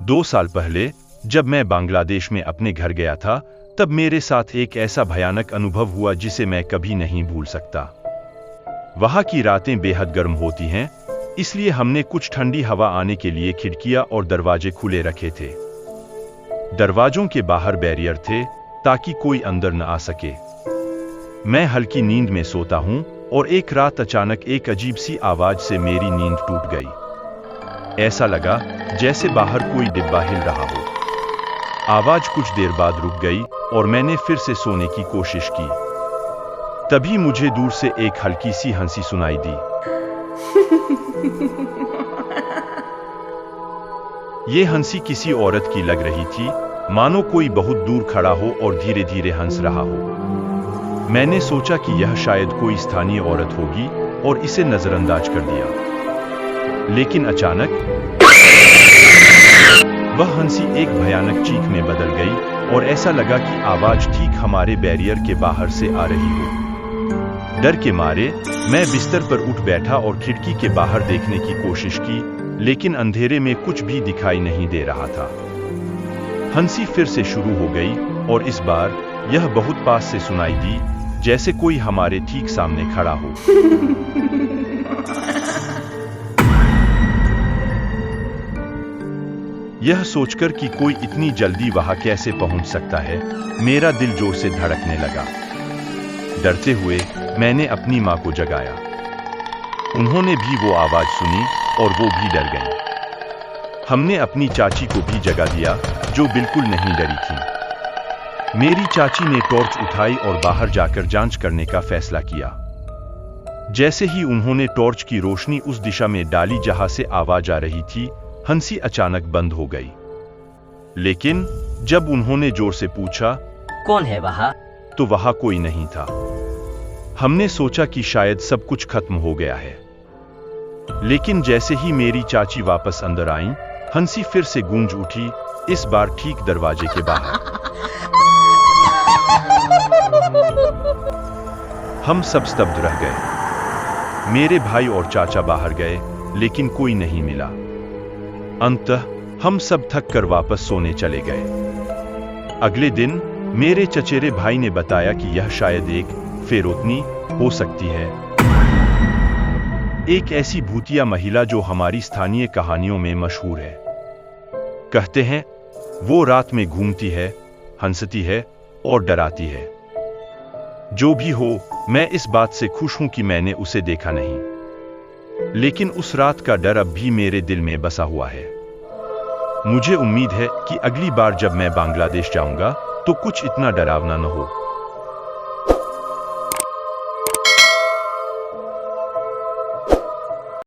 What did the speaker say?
2 साल पहले जब मैं बांग्लादेश में अपने घर गया था, तब मेरे साथ एक ऐसा भयानक अनुभव हुआ जिसे मैं कभी नहीं भूल सकता। वहां की रातें बेहद गर्म होती हैं, इसलिए हमने कुछ ठंडी हवा आने के लिए खिड़कियां और दरवाजे खुले रखे थे। दरवाजों के बाहर बैरियर थे ताकि कोई अंदर न आ सके। मैं हल्की नींद में सोता हूं और एक रात अचानक एक अजीब सी आवाज से मेरी नींद टूट गई। ऐसा लगा जैसे बाहर कोई डिब्बा हिल रहा हो। आवाज कुछ देर बाद रुक गई और मैंने फिर से सोने की कोशिश की। तभी मुझे दूर से एक हल्की सी हंसी सुनाई दी। ये हंसी किसी औरत की लग रही थी, मानो कोई बहुत दूर खड़ा हो और धीरे धीरे हंस रहा हो। मैंने सोचा कि यह शायद कोई स्थानीय औरत होगी और इसे नजरअंदाज कर दिया। लेकिन अचानक वह हंसी एक भयानक चीख में बदल गई और ऐसा लगा कि आवाज ठीक हमारे बैरियर के बाहर से आ रही हो। डर के मारे मैं बिस्तर पर उठ बैठा और खिड़की के बाहर देखने की कोशिश की, लेकिन अंधेरे में कुछ भी दिखाई नहीं दे रहा था। हंसी फिर से शुरू हो गई और इस बार यह बहुत पास से सुनाई दी, जैसे कोई हमारे ठीक सामने खड़ा हो। यह सोचकर कि कोई इतनी जल्दी वहां कैसे पहुंच सकता है, मेरा दिल जोर से धड़कने लगा। डरते हुए मैंने अपनी मां को जगाया। उन्होंने भी वो आवाज सुनी और वो भी डर गईं। हमने अपनी चाची को भी जगा दिया, जो बिल्कुल नहीं डरी थी। मेरी चाची ने टॉर्च उठाई और बाहर जाकर जांच करने का फैसला किया। जैसे ही उन्होंने टॉर्च की रोशनी उस दिशा में डाली जहां से आवाज आ रही थी, हंसी अचानक बंद हो गई। लेकिन जब उन्होंने जोर से पूछा, कौन है वहां? तो वहां कोई नहीं था। हमने सोचा कि शायद सब कुछ खत्म हो गया है। लेकिन जैसे ही मेरी चाची वापस अंदर आई, हंसी फिर से गूंज उठी, इस बार ठीक दरवाजे के बाहर। हम सब स्तब्ध रह गए। मेरे भाई और चाचा बाहर गए, लेकिन कोई नहीं मिला। अंततः हम सब थक कर वापस सोने चले गए। अगले दिन मेरे चचेरे भाई ने बताया कि यह शायद एक फेरोतनी हो सकती है, एक ऐसी भूतिया महिला जो हमारी स्थानीय कहानियों में मशहूर है। कहते हैं वो रात में घूमती है, हंसती है और डराती है। जो भी हो, मैं इस बात से खुश हूं कि मैंने उसे देखा नहीं, लेकिन उस रात का डर अब भी मेरे दिल में बसा हुआ है। मुझे उम्मीद है कि अगली बार जब मैं बांग्लादेश जाऊंगा तो कुछ इतना डरावना न हो।